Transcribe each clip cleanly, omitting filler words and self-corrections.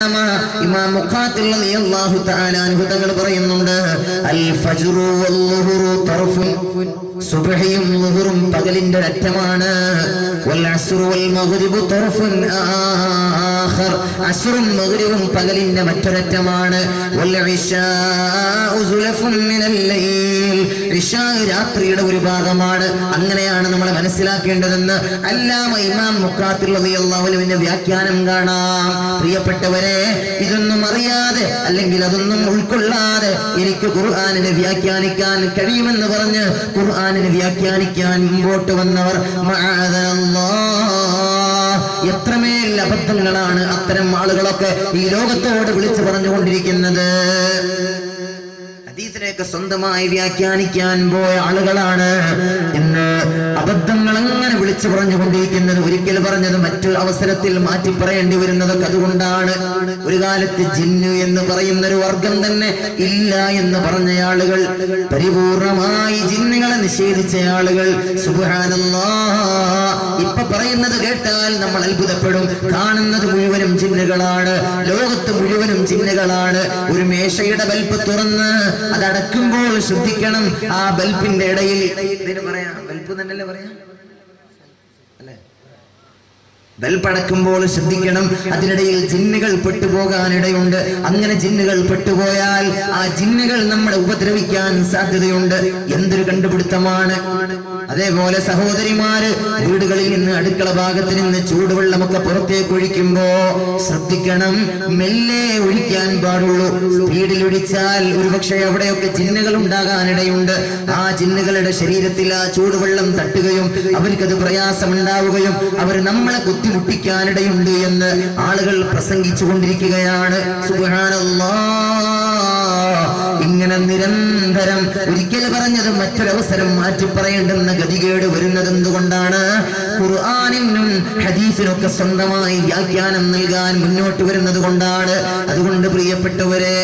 ഇമാം മുഖാത്തിൽ റളിയല്ലാഹു തആല അൻഹു തങ്ങൾ പറയുന്നുണ്ട് അൽ ഫജ്റു വൽ ളുഹ്റു തർഫുൻ സുബ്ഹിയും ളുഹ്റും പകലിന്റെ അറ്റമാണ് വൽ അസ്റു വൽ മഗ്രിബു തർഫുൻ ആഖർ അസ്റും മഗ്രിബും പകലിന്റെ മറ്റൊരറ്റമാണ് വൽ ഇശാഉ സുലഫുൻ മിനൽ ലൈൽ ഇശാ രാത്രിയുടെ ഒരു ഭാഗമാണ്. അങ്ങനെയാണ് നമ്മൾ മനസ്സിലാക്കേണ്ടതെന്ന് അല്ലാമ ഇമാം മുഖാത്തിൽ റളിയല്ലാഹു അൻഹുവിന്റെ വ്യാഖ്യാനം കാണാം. പ്രിയപ്പെട്ടവരെ, ഇതൊന്നും അറിയാതെ അല്ലെങ്കിൽ അതൊന്നും ഉൾക്കൊള്ളാതെ എനിക്ക് ഖുർആനിനെ വ്യാഖ്യാനിക്കാൻ കഴിയുമെന്ന് പറഞ്ഞ് ഖുർആനിനെ വ്യാഖ്യാനിക്കാൻ മുമ്പോട്ട് വന്നവർ എത്രമേൽ അബദ്ധങ്ങളാണ് അത്തരം ആളുകളൊക്കെ ഈ ലോകത്തോട് വിളിച്ചു പറഞ്ഞുകൊണ്ടിരിക്കുന്നത്. ഹദീസിനെയൊക്കെ സ്വന്തമായി വ്യാഖ്യാനിക്കാൻ പോയ ആളുകളാണ് ഇന്ന് അബദ്ധങ്ങൾ അങ്ങനെ വിളിച്ചു പറഞ്ഞുകൊണ്ടിരിക്കുന്നത്. ഒരിക്കൽ പറഞ്ഞത് മറ്റൊരു അവസരത്തിൽ മാറ്റി പറയേണ്ടി വരുന്നതൊക്കെ അതുകൊണ്ടാണ്. ഒരു കാലത്ത് ജിന്നു എന്ന് പറയുന്ന ഒരു വർഗം തന്നെ ഇല്ല എന്ന് പറഞ്ഞ ആളുകൾ, പരിപൂർണമായി ജിന്നുകളെ നിഷേധിച്ച ആളുകൾ, സുബ്ഹാനല്ലാഹ്, ഇപ്പൊ പറയുന്നത് കേട്ടാൽ നമ്മൾ അത്ഭുതപ്പെടും. കാണുന്നത് മുഴുവനും ജിന്നുകളാണ്, ലോകത്ത് മുഴുവനും ജിന്നുകളാണ്. ഒരു മേശയുടെ ബൽബ് തുറന്ന് അതടക്കുമ്പോൾ ശ്രദ്ധിക്കണം, ആ ബൽബിന്റെ ഇടയിൽ പറയാ ബൽബ് തന്നെയല്ലേ പറയാ അല്ലേ, ബൽബ് അടക്കുമ്പോൾ ശ്രദ്ധിക്കണം, അതിനിടയിൽ ജിന്നുകൾ പെട്ടുപോകാനിടയുണ്ട്. അങ്ങനെ ജിന്നുകൾ പെട്ടുപോയാൽ ആ ജിന്നുകൾ നമ്മളെ ഉപദ്രവിക്കാൻ സാധ്യതയുണ്ട്. എന്തൊരു കണ്ടുപിടുത്തമാണ്! അതേപോലെ സഹോദരിമാര് വീടുകളിൽ നിന്ന് അടുക്കള ഭാഗത്ത് നിന്ന് ചൂടുവെള്ളമൊക്കെ പുറത്തേക്ക് ഒഴിക്കുമ്പോ ശ്രദ്ധിക്കണം, മെല്ലെ ഒഴിക്കാൻ പാടുള്ളൂ. സ്പീഡിൽ ഒഴിച്ചാൽ ഒരുപക്ഷെ അവിടെയൊക്കെ ജിന്നുകൾ ഉണ്ടാകാനിടയുണ്ട്. ആ ജിന്നുകളുടെ ശരീരത്തിൽ ആ ചൂടുവെള്ളം തട്ടുകയും അവർക്കത് പ്രയാസമുണ്ടാവുകയും അവർ നമ്മളെ ബുദ്ധിമുട്ടിക്കാനിടയുണ്ട് എന്ന് ആളുകൾ പ്രസംഗിച്ചു കൊണ്ടിരിക്കുകയാണ്. സുബ്ഹാനല്ലാഹ്, ഇങ്ങനെ നിരന്തരം ഒരിക്കൽ പറഞ്ഞത് മറ്റൊരവസരം മാറ്റി പറയേണ്ടെന്ന ഗതികേട് വരുന്നത് എന്തുകൊണ്ടാണ്? ഖുർആനിനും ഹദീസിനൊക്കെ സ്വന്തമായി വ്യാഖ്യാനം നൽകാൻ മുന്നോട്ട് വരുന്നത് കൊണ്ടാണ്. അതുകൊണ്ട് പ്രിയപ്പെട്ടവരെ,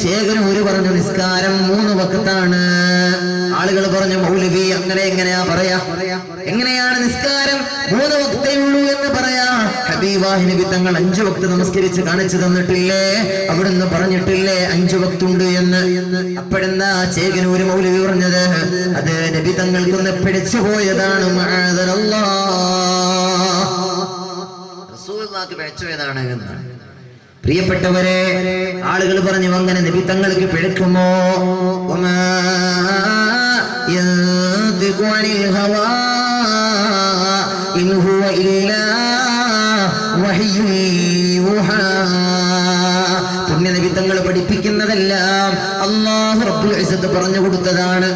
ചേകനൂര് പറഞ്ഞു നിസ്കാരം 3 വഖത്താണ്. ആളുകൾ പറഞ്ഞു മൗലവി അങ്ങനെ എങ്ങനെയാ പറയാ, എങ്ങനെയാണ് നിസ്കാരം 3 വഖത്തേ ഉള്ളൂ എന്ന് പറയാ? ഹബീബാഹി നബി തങ്ങൾ 5 വഖത്ത് നമസ്കരിച്ച് കാണിച്ചു തന്നിട്ടില്ലേ? അവിടുന്ന് പറഞ്ഞിട്ടില്ലേ 5 വഖത്തുണ്ട് എന്ന്? അപ്പോഴെന്താ ചേകനൂര് മൗലവി പറഞ്ഞത്? അത് നബി തങ്ങൾക്കൊന്ന് പിടിച്ചു പോയതാണ്. റസൂലുള്ളാഹിക്ക് പിഴച്ചു പോയതാണ് എന്നാണ്. പ്രിയപ്പെട്ടവരെ, ആളുകൾ പറഞ്ഞു അങ്ങനെ നബി തങ്ങൾക്ക് പിഴക്കുമോ? ഇൻ ഹുവ ഇല്ലാ വഹ്യുൻ യൂഹാ. പുണ്യനബി തങ്ങൾ പഠിപ്പിക്കുന്നതെല്ലാം അല്ലാഹു റബ്ബുൽ ഇസ്സത്ത് പറഞ്ഞു കൊടുത്തതാണ്.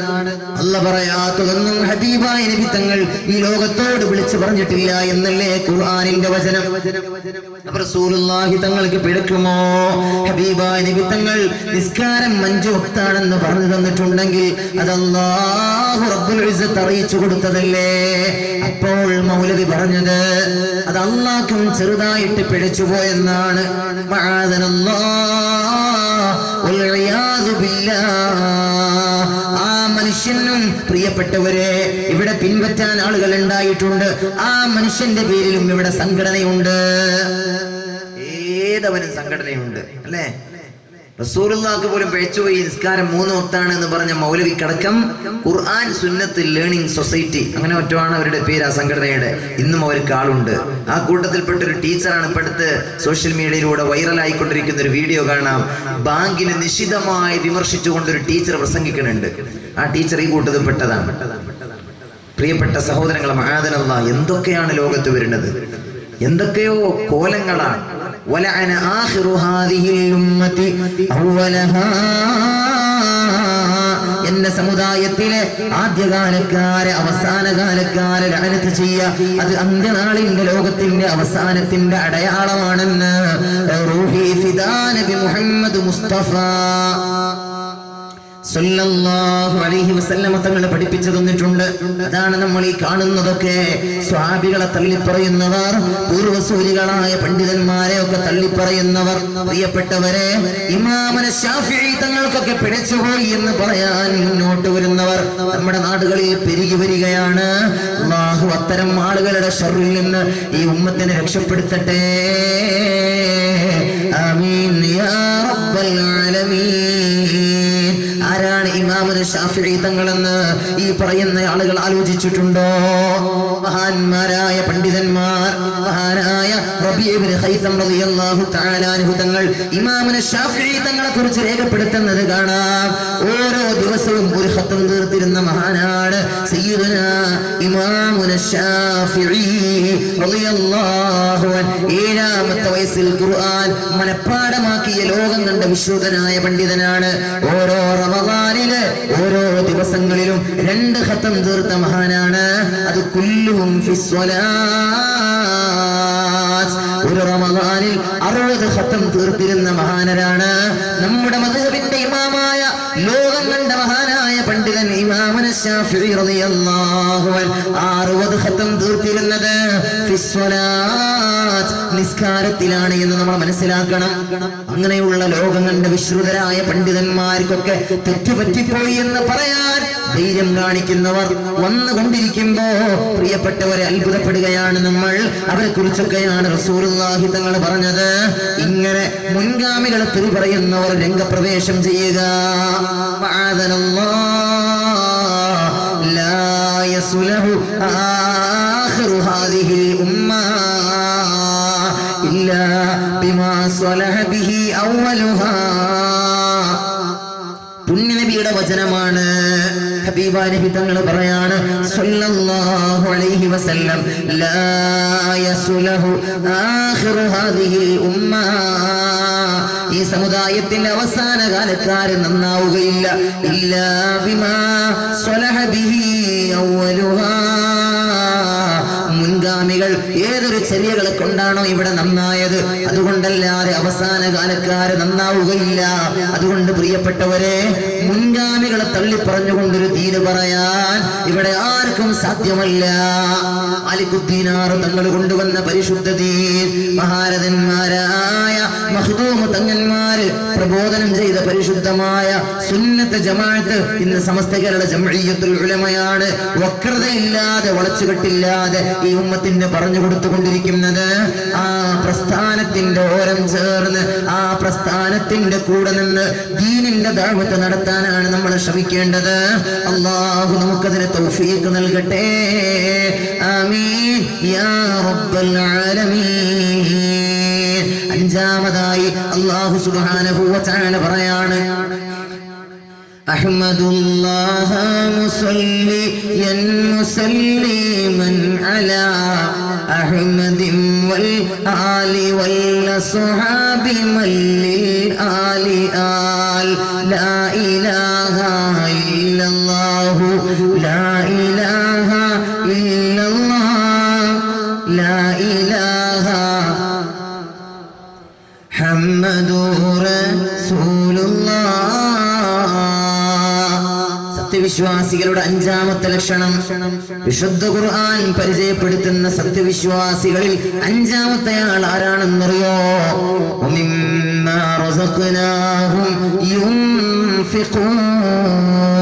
അല്ലാഹ് പറയാത്തതൊന്നും ഹബീബായ നബി തങ്ങൾ ഈ ലോകത്തോട് വിളിച്ചു പറഞ്ഞിട്ടില്ല എന്നല്ലേ ഖുർആനിന്റെ വചനം. റസൂലുള്ളാഹി തങ്ങൾക്ക് പിഴക്കുമോ? ഹബീബായ നബി തങ്ങൾ നിസ്കാരം 5 വഖത്താണെന്ന് പറഞ്ഞു തന്നിട്ടുണ്ടെങ്കിൽ അത് അല്ലാഹു റബ്ബുൽ ഇസ്സത്ത് അറിയിച്ചു കൊടുത്തതല്ലേ? അപ്പോൾ മൗലവി പറഞ്ഞത് അത് അല്ലാഹും ചെറുതായിട്ട് പിഴച്ചു പോയെന്നാണ്. ആ മനുഷ്യനും പ്രിയപ്പെട്ടവരെ ഇവിടെ പിൻപറ്റാൻ ആളുകൾ ഉണ്ടായിട്ടുണ്ട്. ആ മനുഷ്യന്റെ പേരിലും ഇവിടെ സംഘടനയുണ്ട്. ഏതവനും സംഘടനയുണ്ട് അല്ലേ? റസൂലുള്ളാഹിക്ക് പോലും പിഴച്ചുപോയി നിസ്കാരം 3 വഖത്താണ് എന്ന് പറഞ്ഞ മൗലവിക്കടക്കം ഖുർആൻ സുന്നത്ത് ലേണിംഗ് സൊസൈറ്റി, അങ്ങനെ മറ്റുമാണ് അവരുടെ പേര്, ആ സംഘടനയുടെ. ഇന്നും അവർക്ക് ആളുണ്ട്. ആ കൂട്ടത്തിൽപ്പെട്ട ഒരു ടീച്ചറാണ് ഇപ്പോഴത്തെ സോഷ്യൽ മീഡിയയിലൂടെ വൈറലായിക്കൊണ്ടിരിക്കുന്ന ഒരു വീഡിയോ കാണാം. ബാങ്കിനെ നിശിതമായി വിമർശിച്ചുകൊണ്ടൊരു ടീച്ചർ പ്രസംഗിക്കുന്നുണ്ട്. ആ ടീച്ചർ ഈ കൂട്ടത്തിൽ പെട്ടതാണ്. പ്രിയപ്പെട്ട സഹോദരങ്ങളെ, മആദനല്ലാഹ്, എന്തൊക്കെയാണ് ലോകത്ത് വരുന്നത്! എന്തൊക്കെയോ കോലങ്ങളാണ്. വലഅന ആഖിറു ഹാദിഹിൽ ഉമ്മത്തി അവലഹാ. എന്റെ സമുദായത്തിലെ ആദ്യകാലക്കാരെ അവസാനകാലക്കാരെ ലഅനത്ത് ചെയ്യുക, അത് അന്ത്യനാളിന്റെ ലോകത്തിന്റെ അവസാനത്തിന്റെ അടയാളമാണെന്ന് റൂഹി ഫിദാ നബി മുഹമ്മദ് മുസ്തഫ സല്ലല്ലാഹു അലൈഹി വസല്ലം തങ്ങൾ പഠിപ്പിച്ചു തന്നിട്ടുണ്ട്. അതാണ് നമ്മൾ ഈ കാണുന്നതൊക്കെ. സ്വഹാബികളെ തള്ളിപ്പറയുന്നവർ, പൂർവസൂരികളായ പണ്ഡിതന്മാരെ ഒക്കെ തള്ളിപ്പറയുന്നവർ. പ്രിയപ്പെട്ടവരെ, ഇമാമന ശാഫിഈ തങ്ങൾക്കൊക്കെ പിഴച്ചുപോയി എന്ന് പറയാൻ മുന്നോട്ട് വരുന്നവർ നമ്മുടെ നാടുകളിൽ പെരുകി വരികയാണ്. അല്ലാഹു അത്തരം ആളുകളുടെ ശർറിൽ നിന്ന് ഈ ഉമ്മത്തിനെ രക്ഷപ്പെടുത്തട്ടെ. ശാഫിഈ തങ്ങളെന്ന് ഈ പറയുന്ന ആളുകൾ ആലോചിച്ചിട്ടുണ്ടോ? മഹാന്മാരായ പണ്ഡിതന്മാർ, മഹാനായ റബീഅ ഇബ്നു ഖൈസം റളിയല്ലാഹു തആല അൻഹു തങ്ങൾ ഇമാമുന ശാഫിഈ തങ്ങളെ കുറിച്ച് രേഖപ്പെടുത്തുന്നത് കാണാം. ഓരോ ദിവസവും ഒരു ഖത്തം തീർത്തിരുന്ന മഹാനാണ് സയ്യിദുനാ ഇമാമുന ശാഫിഈ റളിയല്ലാഹു അൻഹു. 7ാമത്തെ വയസ്സിൽ ഖുർആൻ മനഃപ്പാഠമാക്കിയ ലോകം കണ്ട വിശ്രുതനായ പണ്ഡിതനാണ്. ഓരോ റമദാനിലെ ഓരോ ദിവസങ്ങളിലും 2 ഖത്തം തീർത്ത മഹാനാണ്. അത് കുല്ലുഹും ഫിസ്വലാത്ത്. ഒരു റമദാനിൽ 60 ഖത്തം തീർത്തിരുന്ന മഹാനരാണ്. നമ്മുടെ മദ്ഹബിന്റെ ഇമാമായ ലോകം കണ്ട മഹാനായ പണ്ഡിതൻ ഇമാമുന ശാഫിഈ റളിയല്ലാഹു അൻഹു 60 ഖത്തം തീർത്തിരുന്നത് ഫിസ്വലാത്ത്, നിസ്കാരത്തിലാണ് എന്ന് നമ്മൾ മനസ്സിലാക്കണം. അങ്ങനെയുള്ള ലോകം കണ്ട വിശ്രുതരായ പണ്ഡിതന്മാർക്കൊക്കെ തെറ്റുപറ്റിപ്പോയി എന്ന് പറയാൻ ധൈര്യം കാണിക്കുന്നവർ വന്നുകൊണ്ടിരിക്കുമ്പോ പ്രിയപ്പെട്ടവരെ അത്ഭുതപ്പെടുകയാണ് നമ്മൾ. അവരെ കുറിച്ചൊക്കെയാണ് റസൂലുള്ളാഹി തങ്ങൾ പറഞ്ഞത്. ഇങ്ങനെ മുൻഗാമികളെ തെറി പറയുന്നവർ രംഗപ്രവേശം ചെയ്യുക. ലാ യസ്ലഹു ആഖിറു ഹാദിഹിൽ ഉമ്മ ഇല്ലാ ബിമാ സ്വലഹ ബിഹി അവ്വലുഹാ. പുണ്യനബിയുടെ വചനമാണ്. ഹബീബായ നബി തങ്ങൾ പറയാണ് സല്ലല്ലാഹു അലൈഹി വസല്ലം, ലാ യസ്ലഹു ആഖിറു ഹാദിഹിൽ ഉമ്മ, ഈ സമുദായത്തിന്റെ അവസാന കാലക്കാര് നന്നാവുകയില്ല, ഇല്ലാ ബിമാ സ്വലഹ ബിഹി അവ്വലുഹാ, മുൻഗാമികൾ ഏതൊരു ചര്യകളെ കൊണ്ടാണോ ഇവിടെ നന്നായത് അതുകൊണ്ടല്ലാതെ അവസാന കാലക്കാര് നന്നാവുകയില്ല. അതുകൊണ്ട് പ്രിയപ്പെട്ടവരെ, മുൻഗാമികളെ തള്ളിപ്പറഞ്ഞുകൊണ്ടൊരു ദീന് പറയാൻ ഇവിടെ ആർക്കും സാധ്യമല്ല. അലിഖുദ്ദീനാർ തങ്ങൾ കൊണ്ടുവന്ന പരിശുദ്ധ ദീൻ, മഹാരഥന്മാരായ മഖ്ദൂം തങ്ങന്മാര് പ്രബോധനം ചെയ്ത പരിശുദ്ധമായ സുന്നത്ത് ജമാഅത്ത് ഇന്ന് സമസ്ത കേരള ജംഇയ്യത്തുൽ ഉലമയാണ് വക്രതയില്ലാതെ വളച്ചുകെട്ടില്ലാതെ ഈ ഉമ്മത്തിന് പറഞ്ഞു കൊടുത്തുകൊണ്ടിരിക്കുന്നത്. ആ പ്രസ്ഥാനത്തിന്റെ ഓരം ചേർന്ന് ആ പ്രസ്ഥാനത്തിന്റെ കൂടെ നിന്ന് ദീനിന്റെ ദഅവത്ത് നടത്താനാണ് നമ്മൾ ശ്രമിക്കേണ്ടത്. അല്ലാഹു നമുക്കതിന് തൗഫീഖ് നൽകട്ടെ. ആമീൻ യാ റബ്ബൽ ആലമീൻ. അഞ്ചാമതായി അല്ലാഹു സുബ്ഹാനഹു വ തആല പറയാണ്, അഹ്മദുല്ലാഹ മുസല്ലിയൻ മുസല്ലിമൻ അലാ അഹ്മദിൻ വൽ ആലി വൽ സ്വഹാബി മല്ലിൽ ആലി ആൽ. ലാ ഇലാഹ ഇല്ലല്ലാഹു ലാ ഇലാഹ ഇല്ലല്ലാഹ് ലാ ഇലാഹ മുഹമ്മദുർ റസൂലുള്ളാഹ്. സത്യവിശ്വാസികളുടെ അഞ്ചാമത്തെ ലക്ഷണം, വിശുദ്ധ ഖുർആൻ പരിചയപ്പെടുത്തുന്ന സത്യവിശ്വാസികളിൽ അഞ്ചാമത്തെ ആൾ ആരാണെന്നറിയോ? വമിമ്മാ റസഖ്നാഹും യുൻഫിഖൂൻ.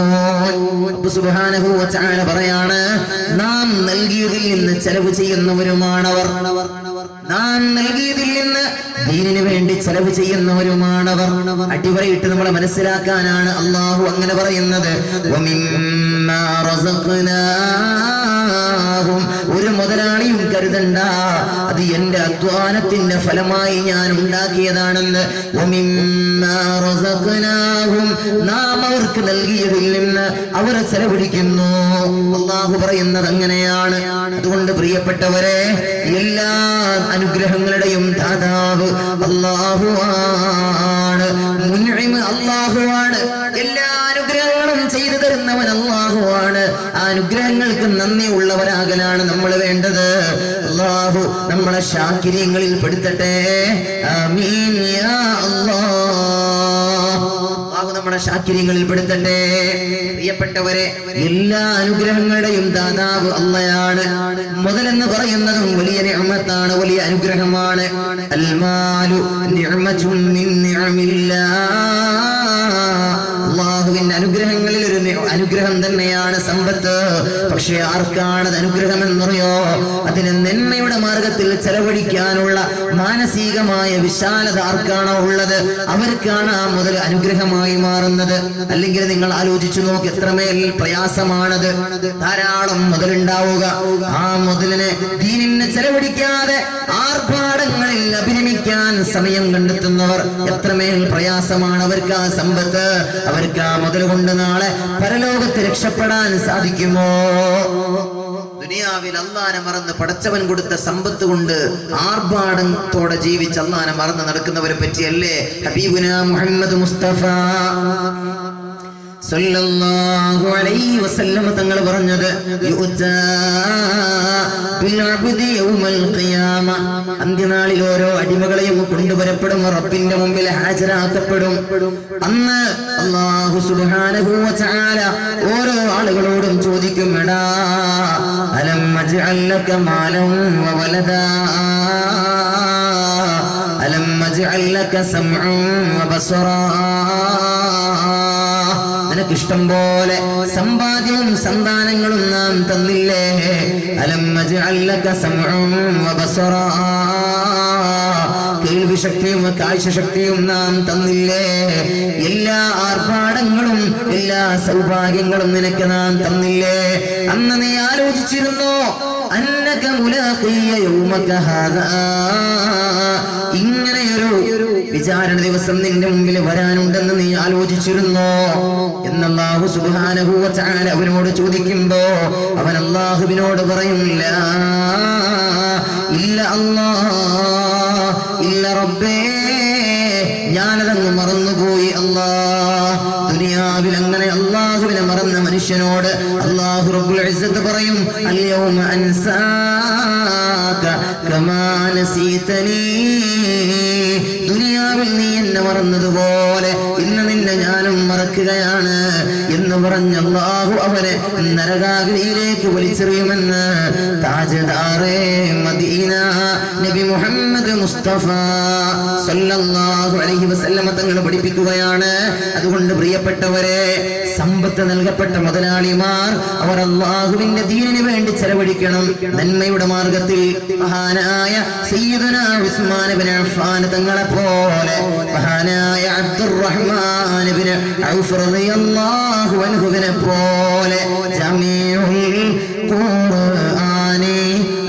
അല്ലാഹു സുബ്ഹാനഹു വ തആല പറയാണ്, നാം നൽകിയതിൽ നിന്ന് ചെലവ് ചെയ്യുന്നവരുമാണവർ. നാം നൽകിയതിൽ നിന്ന് ദീനിനു വേണ്ടി ചെലവ് ചെയ്യുന്നവരുമാണവർ. അടിവരയിട്ട് നമ്മളെ മനസ്സിലാക്കാനാണ് അള്ളാഹു അങ്ങനെ പറയുന്നത്. വമിമ്മാ റസഖ്നാഹും, ഒരു മുതലാളിയും കരുതണ്ട അത് എന്റെ അധ്വാനത്തിന്റെ ഫലമായി ഞാൻ ഉണ്ടാക്കിയതാണെന്ന്. വമിമ്മാ റസഖ്നാഹും, നാം അവർക്ക് നൽകിയതിൽ നിന്ന് അവർ ചെലവഴിക്കുന്നു. അള്ളാഹു പറയുന്നത് അങ്ങനെയാണ്. അതുകൊണ്ട് പ്രിയപ്പെട്ടവരെ, എല്ലാ അനുഗ്രഹങ്ങളുടെയും ദാതാവ് അല്ലാഹുവാണ്. മുൻഇം അല്ലാഹുവാണ്. എല്ലാ അനുഗ്രഹങ്ങളും ചെയ്തു തരുന്നവൻ അല്ലാഹുവാണ്. ആ അനുഗ്രഹങ്ങൾക്ക് നന്ദി ഉള്ളവരാകലാണ് നമ്മൾ വേണ്ടത്. അല്ലാഹു നമ്മളെ ശാകിരീങ്ങളിൽ പെടുത്തട്ടെ. ആമീൻ യാ അല്ലാഹ്. അല്ലാഹു നമ്മളെ ശാകിരീങ്ങളിൽ പെടുത്തട്ടെ. പ്രിയപ്പെട്ടവരെ, എല്ലാ അനുഗ്രഹങ്ങളുടെയും ദാതാവ് അല്ലാഹുവാണ്. മുതലെന്ന് പറയുന്നതും വലിയ നിഅമത്താണ്, വലിയ അനുഗ്രഹമാണ്. അൽമാലു നിഅമത്തുൻ മിൻ നിഅമില്ലാഹ്. അല്ലാഹുവിന്റെ അനുഗ്രഹങ്ങളിൽ ഒരു അനുഗ്രഹം തന്നെയാണ് സമ്പത്ത്. പക്ഷേ ആർക്കാണത് അനുഗ്രഹം എന്നറിയോ? അതിന് നന്മയുടെ മാർഗം മാർഗത്തിൽ ചെലവഴിക്കാനുള്ള മാനസികമായ വിശാലത ആർക്കാണോ ഉള്ളത് അവർക്കാണ് ആ മുതൽ അനുഗ്രഹമായി മാറുന്നത്. അല്ലെങ്കിൽ നിങ്ങൾ ആലോചിച്ചു നോക്ക്, എത്രമേൽ പ്രയാസമാണത്. ധാരാളം മുതലുണ്ടാവുക, ആ മുതലിനെ ദീനിനെ ചെലവഴിക്കാതെ ആർഭാടങ്ങളിൽ അഭിനമിക്കാൻ സമയം കണ്ടെത്തുന്നവർ എത്രമേൽ പ്രയാസമാണ്. അവർക്ക് ആ സമ്പത്ത്, അവർക്ക് ആ മുതൽ കൊണ്ട് നാളെ പരലോകത്ത് രക്ഷപ്പെടാൻ സാധിക്കുമോ? ദുനിയാവിൽ അല്ലാഹനെ മറന്ന് പടച്ചവൻ കൊടുത്ത സമ്പത്ത് കൊണ്ട് ആർഭാടത്തോടെ ജീവിച്ച് അല്ലാഹനെ മറന്ന് നടക്കുന്നവരെ പറ്റിയല്ലേ ഹബീബുനാ മുഹമ്മദ് മുസ്തഫ സല്ലല്ലാഹു അലൈഹി വസല്ലം തങ്ങൾ പറഞ്ഞത്, യുഅ്താ ബിൽ അബ്ദി യൗമൽ ഖിയാമ, അന്ത്യനാളിൽ ഓരോ അടിമകളെയും കൊണ്ടുവരപ്പെടും, റബ്ബിന്റെ മുമ്പിൽ ഹാജരാക്കപ്പെടും. അന്ന് അല്ലാഹു സുബ്ഹാനഹു വ തആല ഓരോ ആളുകളോടും ചോദിക്കും, എടാ അലം അജ്അൽ ലക മാലൻ വ വലദാ, അലം അജ്അൽ ലക സമഅൻ വ ബസറാ, നിനക്ക് ഇഷ്ടം പോലെ സമ്പാദ്യവും സന്താനങ്ങളും നാം തന്നില്ലേ? അലം അജ്അൽ ലക സമഅൻ വ ബസറാ, കേൾവി ശക്തിയും കാഴ്ചശക്തിയും നാം തന്നില്ലേ? എല്ലാ ആർഭാടങ്ങളും എല്ലാ സൗഭാഗ്യങ്ങളും നിനക്ക് നാം തന്നില്ലേ? അന്ന് നീ ആലോചിച്ചിരുന്നോ അന്നക മുലാഖിയ യൗമക ഹാദാ, ഇങ്ങനെയൊരു വിചാരണ ദിവസം നിന്റെ മുമ്പിൽ വരാനുണ്ടെന്ന് നീ ആലോചിച്ചിരുന്നോ എന്ന് അല്ലാഹു സുബ്ഹാനഹു വ തആല അവനോട് ചോദിക്കുമ്പോ അവൻ അല്ലാഹുവിനോട് പറയും, ലാ ഇല്ല അല്ലാഹ്, ഇല്ല റബ്ബേ, ഞാനതങ്ങ് മറന്നുപോയി അല്ലാഹ്. ദുനിയാവിൽ അങ്ങനെ അല്ലാഹുവിനെ മറന്ന മനുഷ്യനോട് അല്ലാഹു റബ്ബുൽ ഇസ്സത്ത് പറയും, അൽയൗമ അൻസാക കമാ നസീതനീ, ദുനിയാവിൽ നീ എന്നെ മറന്നതുപോലെ ഇന്ന് നിന്നെ ഞാനും മറക്കുകയാണ് എന്ന് പറഞ്ഞ അല്ലാഹു അവനെ നരകാഗ്നിയിലേക്ക് വലിച്ചെറിയുമെന്ന് താജ്ദാറേ മദീന നബി മുഹമ്മദ് മുസ്തഫ സല്ലല്ലാഹു അലൈഹി വസല്ലം തങ്ങൾ പഠിപ്പിക്കുകയാണ്. അതുകൊണ്ട് പ്രിയപ്പെട്ടവരെ, സമ്പത്ത് നൽകപ്പെട്ട മുതലാളിമാർ അവർ അല്ലാഹുവിന്റെ ദീനിന് വേണ്ടി ചെലവഴിക്കണം, നന്മയുടെ മാർഗത്തിൽ. മഹാനായ സയ്യിദുനാ ഉസ്മാൻ ഇബ്നു അഫ്ഫാൻ തങ്ങളെ പോലെ, മഹാനായ അബ്ദുറഹ്മാൻ ഇബ്നു ഔഫ് റളിയല്ലാഹു അൻഹുവിനെ പോലെ ജമീഉൽ ഖുർആനി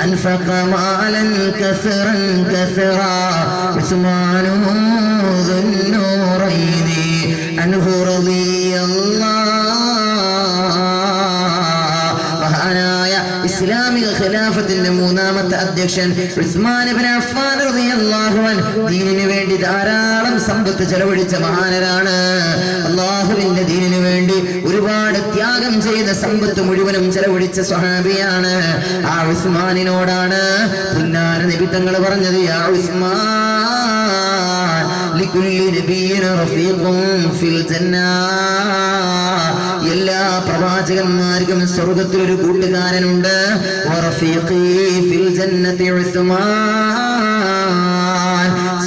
അൻഫഖ മാലൻ കസറൻ കസറാ ഉസ്മാനു ദുന്നൂറൈനി അൻഹു റളിയല്ലാഹു. മഹാനായ ഇസ്ലാമിക ഖിലാഫത്തിന്റെ മൂന്നാമത്തെ അധ്യക്ഷൻ ഉസ്മാൻ ഇബ്നു അഫ്ഫാൻ റളിയല്ലാഹു അൻഹു ദീനിനു വേണ്ടി ധാരാളം സമ്പത്ത് ചെലവഴിച്ച മഹാനരാണ്. അല്ലാഹുവിന്റെ ദീനിനു വേണ്ടി ഒരുപാട് ത്യാഗം ചെയ്ത സമ്പത്ത് മുഴുവനും ചെലവഴിച്ച സ്വഹാബിയാണ്. ആ ഉസ്മാനിനോടാണ് പുന്നാര നബി തങ്ങൾ പറഞ്ഞത്, യാ ഉസ്മാൻ ലികുല്ലി നബിയ്യിൻ റഫീഖുൻ ഫിൽ ജന്ന, എല്ലാ പ്രവാചകന്മാർക്കും സ്വർഗ്ഗത്തിൽ ഒരു കൂട്ടുകാരനുണ്ട്. വറഫീഖി ഫിൽ ജന്നതി ഉസ്മാൻ,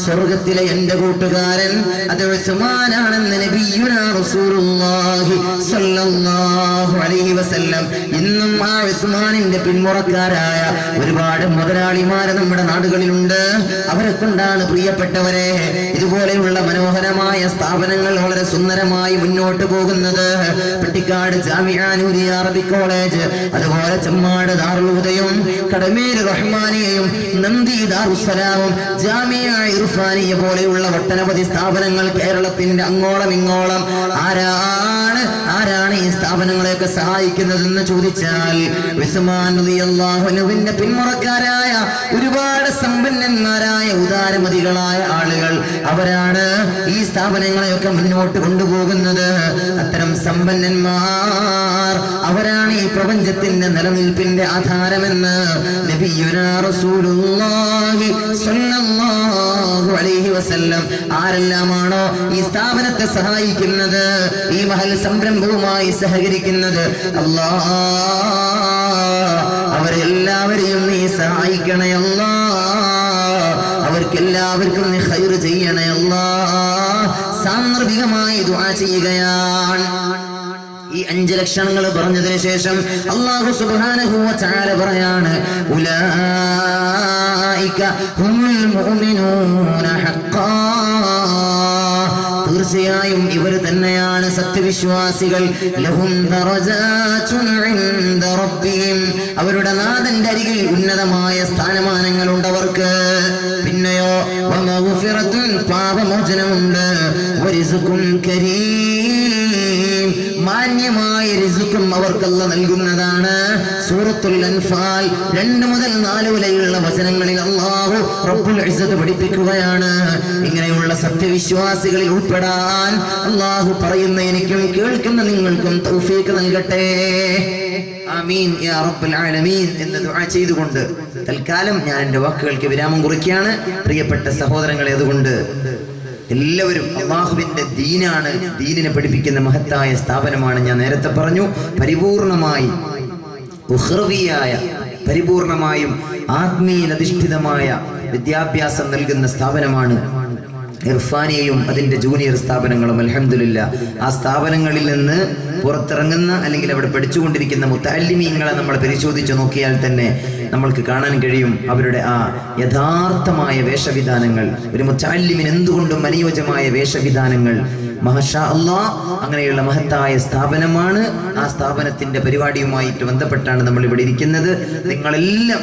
സ്വർഗ്ഗത്തിലെ എന്റെ കൂട്ടുകാരൻ അത് ഉസ്മാനാണെന്ന് നബിയുനാ റസൂലുള്ളാഹി സ്വല്ലല്ലാഹു അലൈഹി വസല്ലം. ഇന്നും ആ ഉസ്മാനിന്റെ പിന്മുറക്കാരായ ഒരുപാട് മുതലാളിമാര് നമ്മുടെ നാടുകളിലുണ്ട്. അവരെ കൊണ്ടാണ് പ്രിയപ്പെട്ടവരെ ഇതുപോലെയുള്ള മനോഹരമായ സ്ഥാപനങ്ങൾ വളരെ സുന്ദരമായി മുന്നോട്ട് പോകുന്നത്. പെട്ടിക്കാട് ജാമിഅ നൂരിയ അറബിക് കോളേജ്, അതുപോലെ ചെമ്മാട് ദാറുൽ ഹുദയും കടമേര് റഹ്മാനിയയും നന്ദി ദാറുസ്സലാമും ജാമിഅ ഇർഫാനിയ പോലെയുള്ള ഒട്ടനവധി സ്ഥാപനങ്ങൾ കേരളത്തിന്റെ അങ്ങോളം ഇങ്ങോളം. ആരാണ് ഈ സ്ഥാപനങ്ങളെയൊക്കെ സഹായിക്കുന്നതെന്ന് ചോദിച്ചാൽ ഉസ്മാൻ റളിയല്ലാഹു അൻഹുവിന്റെ പിന്മുറക്കാരായ ഒരുപാട് സമ്പന്നന്മാരായ ഉദാരമതികളായ ആളുകൾ, അവരാണ് ഈ സ്ഥാപനങ്ങളെയൊക്കെ മുന്നോട്ട് കൊണ്ടുപോകുന്നത്. അത്തരം സമ്പന്നന്മാർ അവരാണ് ഈ പ്രപഞ്ചത്തിന്റെ നിലനിൽപ്പിന്റെ ആധാരമെന്ന് നബിയുനാ റസൂലുള്ളാഹി സ്വല്ലല്ലാഹു അലൈഹി വസല്ലം. ആരെല്ലാമാണോ ഈ സ്ഥാപനത്തെ സഹായിക്കുന്നത്, ഈ മഹൽ സംരംഭവുമായി സഹകരിക്കുന്നത്, അല്ലാഹ് അവരെല്ലാവരെയും നീ സഹായിക്കണേ അല്ലാഹ്, അവർക്കെല്ലാവർക്കും നീ ഖൈർ ചെയ്യണേ അല്ലാഹ്. സാന്ദർഭികമായി ദുആ ചെയ്യുകയാണ്. ഈ 5 ലക്ഷണങ്ങൾ പറഞ്ഞതിന് ശേഷം അല്ലാഹു സുബ്ഹാനഹു വ തആല പറയാണ് ഉലൈക ഹുമുൽ മുഅ്മിനൂന ഹഖ്ഖാ, തീർച്ചയായും ഇവർ തന്നെയാണ് സത്യവിശ്വാസികൾ. ലഹും ദറജാതുൻ ഇൻദ റബ്ബിഹിം, അവരുടെ നാഥന്റെ അരികിൽ ഉന്നതമായ സ്ഥാനമാനങ്ങളുണ്ട് അവർക്ക്. പിന്നെയോ വമഗ്ഫിറത്തുൻ, പാപമോചനമുണ്ട്. വരിസ്ഖുൻ കരീം, മാന്യമായ റിസ്ഖും അവർക്ക് അല്ലാഹു നൽകുന്നതാണ്. സൂറത്തുൽ അൻഫാൽ 2 മുതൽ 4 വരെയുള്ള വചനങ്ങളിൽ അല്ലാഹു റബ്ബുൽ ഇസ്സത്ത് പഠിപ്പിക്കുകയാണ്. ഇങ്ങനെയുള്ള സത്യവിശ്വാസികളിൽ ഉൾപ്പെടാൻ അല്ലാഹു പറയുന്ന എനിക്കും കേൾക്കുന്ന നിങ്ങൾക്കും തൗഫീഖ് നൽകട്ടെ. ആമീൻ യാ റബ്ബൽ ആലമീൻ എന്ന് ദുആ ചെയ്തുകൊണ്ട് തൽക്കാലം ഞാൻ എൻ്റെ വാക്കുകൾക്ക് വിരാമം കുറിക്കുകയാണ്. പ്രിയപ്പെട്ട സഹോദരങ്ങളെ, അതുകൊണ്ട് എല്ലാവരും അല്ലാഹുവിന്റെ ദീനാണ്, ദീനിനെ പഠിപ്പിക്കുന്ന മഹത്തായ സ്ഥാപനമാണ്. ഞാൻ നേരത്തെ പറഞ്ഞു, പരിപൂർണമായി ഉഖ്റവിയായ, പരിപൂർണമായും ആത്മീയധിഷ്ഠിതമായ വിദ്യാഭ്യാസം നൽകുന്ന സ്ഥാപനമാണ് ഇർഫാനിയയും അതിന്റെ ജൂനിയർ സ്ഥാപനങ്ങളും. അൽഹംദുലില്ലാ, ആ സ്ഥാപനങ്ങളിൽ നിന്ന് പുറത്തിറങ്ങുന്ന അല്ലെങ്കിൽ അവിടെ പഠിച്ചുകൊണ്ടിരിക്കുന്ന മുത്തഅല്ലിമീങ്ങളെ നമ്മൾ പരിശോധിച്ച് നോക്കിയാൽ തന്നെ നമ്മൾക്ക് കാണാൻ കഴിയും അവരുടെ ആ യഥാർത്ഥമായ വേഷവിധാനങ്ങൾ. ഒരു മുത്തഅല്ലിമിന് എന്തുകൊണ്ടും അനുയോജ്യമായ വേഷവിധാനങ്ങൾ. മാഷാ അല്ലാഹ്, അങ്ങനെയുള്ള മഹത്തായ സ്ഥാപനമാണ്. ആ സ്ഥാപനത്തിന്റെ പരിപാടിയുമായിട്ട് ബന്ധപ്പെട്ടാണ് നമ്മൾ ഇവിടെ ഇരിക്കുന്നത്. നിങ്ങളെല്ലാം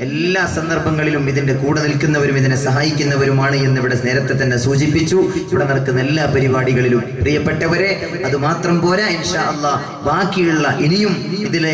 എല്ലാ സന്ദർഭങ്ങളിലും ഇതിന്റെ കൂടെ നിൽക്കുന്നവരും ഇതിനെ സഹായിക്കുന്നവരുമാണ് എന്ന് ഇവിടെ നേരത്തെ തന്നെ സൂചിപ്പിച്ചു. ഇവിടെ നടക്കുന്ന എല്ലാ പരിപാടികളിലും പ്രിയപ്പെട്ടവരെ, അത് മാത്രം പോരാ, ഇൻഷാ അല്ലാഹ് ബാക്കിയുള്ള ഇനിയും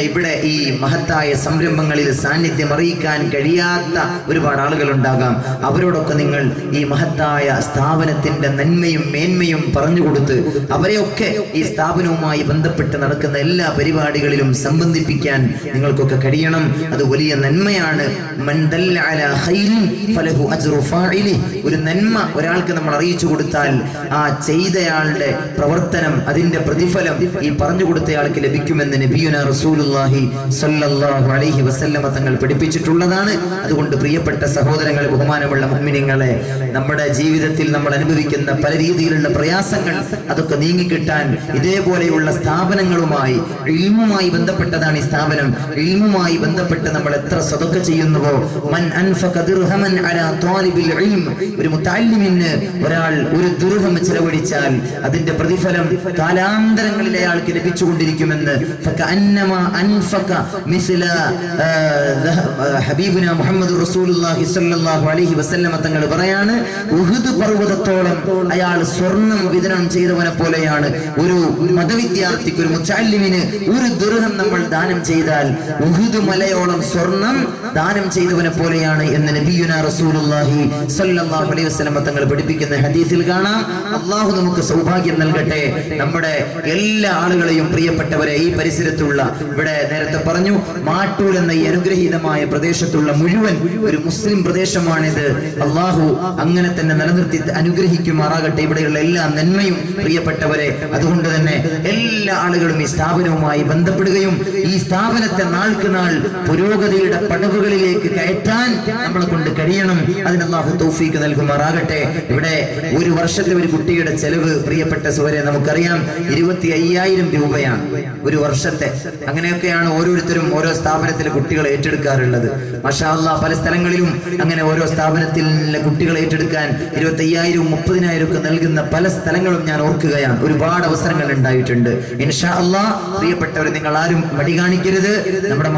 ഇവിടെ ഈ മഹത്തായ സംരംഭങ്ങളിൽ സാന്നിധ്യം അറിയിക്കാൻ കഴിയാത്ത ഒരുപാട് ആളുകൾ ഉണ്ടാകാം. അവരോടൊക്കെ നിങ്ങൾ ഈ മഹത്തായ സ്ഥാപനത്തിന്റെ നന്മയും മേന്മയും പറഞ്ഞുകൊടുത്ത് അവരെയൊക്കെ ഈ സ്ഥാപനവുമായി ബന്ധപ്പെട്ട് നടക്കുന്ന എല്ലാ പരിപാടികളിലും സംബന്ധിപ്പിക്കാൻ നിങ്ങൾക്കൊക്കെ കഴിയണം. അത് വലിയ നന്മയാണ്. മൻ ദല്ല അലാ ഖൈരിൻ ഫലഹു അജ്റു ഫാഇലി, ഒരു നന്മ ഒരാൾക്ക് നമ്മൾ അറിയിച്ചു കൊടുത്താൽ ആ ചെയ്തയാളുടെ പ്രവർത്തനം, അതിന്റെ പ്രതിഫലം ഈ പറഞ്ഞു കൊടുത്തയാൾക്ക് ലഭിക്കുമെന്ന് നബിയുനാ റസൂലുള്ളാഹി സ്വല്ലല്ലാഹു അലൈഹി വസല്ലമ തങ്ങൾ പഠിപ്പിച്ചിട്ടുള്ളതാണ്. അതുകൊണ്ട് പ്രിയപ്പെട്ട സഹോദരങ്ങളെ, ബഹുമാനമുള്ള മുഅ്മിനീങ്ങളെ, നമ്മുടെ ജീവിതത്തിൽ നമ്മൾ അനുഭവിക്കുന്ന പല രീതിയിലുള്ള പ്രയാസങ്ങൾ അതൊക്കെ നീങ്ങിക്കിട്ടാൻ ഇതേപോലെയുള്ള സ്ഥാപനങ്ങളുമായി, ഇൽമുമായി ബന്ധപ്പെട്ടതാണ് ഈ സ്ഥാപനം. ഇൽമുമായി ബന്ധപ്പെട്ട് നമ്മൾ എത്ര സദഖ ചെയ്യുന്നുവോ, മൻ അൻഫഖ ദിർഹമൻ അലാ ത്വാലിബിൽ ഇൽം, ഒരു മുതഅല്ലിമിന് ഒരാൾ ഒരു ദിർഹം ചെലവഴിച്ചാൽ അതിന്റെ പ്രതിഫലം കാലാന്തരങ്ങളിൽ അയാൾക്ക് ലഭിച്ചുകൊണ്ടിരിക്കുമെന്ന് ഫകഅന്നമാ അൻഫഖ മിസ്ല ഹബീബുനാ മുഹമ്മദ് റസൂലുള്ളാഹി സ്വല്ലല്ലാഹു അലൈഹി വസല്ലമ തങ്ങൾ പറയാണ്, ഉഹുദ് പർവ്വതത്തോളം അയാൾ സ്വർണം വിതരണം ചെയ്തവനെ പോലെയാണ്. ഒരു മതവിദ്യാർത്ഥിക്ക്, ഒരു മുതഅല്ലിമിന് ഒരു ദിർഹം നമ്മൾ ദാനം ചെയ്താൽ ഉഹുദ് മലയോളം സ്വർണം ദാനം ചെയ്തവനെ പോലെയാണ് എന്ന് നബിയുനാ റസൂലുള്ളാഹി സ്വല്ലല്ലാഹു അലൈഹി വസല്ലം തങ്ങൾ പഠിപ്പിക്കുന്ന ഹദീസിൽ കാണാം. അല്ലാഹു നമുക്ക് സൗഭാഗ്യം നൽകട്ടെ. നമ്മുടെ എല്ലാ ആളുകളെയും, പ്രിയപ്പെട്ടവരെ, ഈ പരിസരത്തുള്ള, ഇവിടെ നേരത്തെ പറഞ്ഞു, മാട്ടൂൽ എന്ന ഈ അനുഗ്രഹീതമായ പ്രദേശത്തുള്ള മുഴുവൻ ഒരു മുസ്ലിം പ്രദേശമാണിത്. അല്ലാഹു അങ്ങനെ തന്നെ നിലനിർത്തി അനുഗ്രഹിക്കുമാറാകട്ടെ ഇവിടെയുള്ള എല്ലാ നന്മയും, പ്രിയപ്പെട്ടവരെ. അതുകൊണ്ട് തന്നെ എല്ലാ ആളുകളും ഈ സ്ഥാപനവുമായി ബന്ധപ്പെടുകയും ഈ സ്ഥാപനത്തെ നാൾക്ക് നാൾ പുരോഗതിയുടെ പടവുകളിലേക്ക് കയറ്റാൻ നമ്മളെ കൊണ്ട് കഴിയണം. അതിന് അല്ലാഹു തൗഫീഖ് നൽകുമാറാകട്ടെ. ഇവിടെ ഒരു വർഷത്തെ ഒരു കുട്ടിയുടെ ചെലവ്, പ്രിയപ്പെട്ട സഹോദരരെ, നമുക്കറിയാം 25,000 രൂപയാണ് ഒരു വർഷത്തെ. അങ്ങനെയൊക്കെയാണ് ഓരോരുത്തരും ഓരോ സ്ഥാപനത്തിലെ കുട്ടികളെ ഏറ്റെടുക്കാറുള്ളത്. മാഷാ അല്ലാഹ്, പല സ്ഥലങ്ങളിലും അങ്ങനെ ഓരോ സ്ഥാപനത്തിലെ കുട്ടികളെ ഏറ്റെടുക്കാൻ 25,000 30,000 ഒക്കെ നൽകുന്ന പല സ്ഥലങ്ങളും ഞാൻ ഓർക്കുകയാണ്. ഒരുപാട് അവസരങ്ങൾ ഉണ്ടായിട്ടുണ്ട്. ഇൻഷാ അല്ലാഹ്, പ്രിയപ്പെട്ടവർ, നിങ്ങൾ ആരും മടി കാണിക്കരുത്. നമ്മുടെ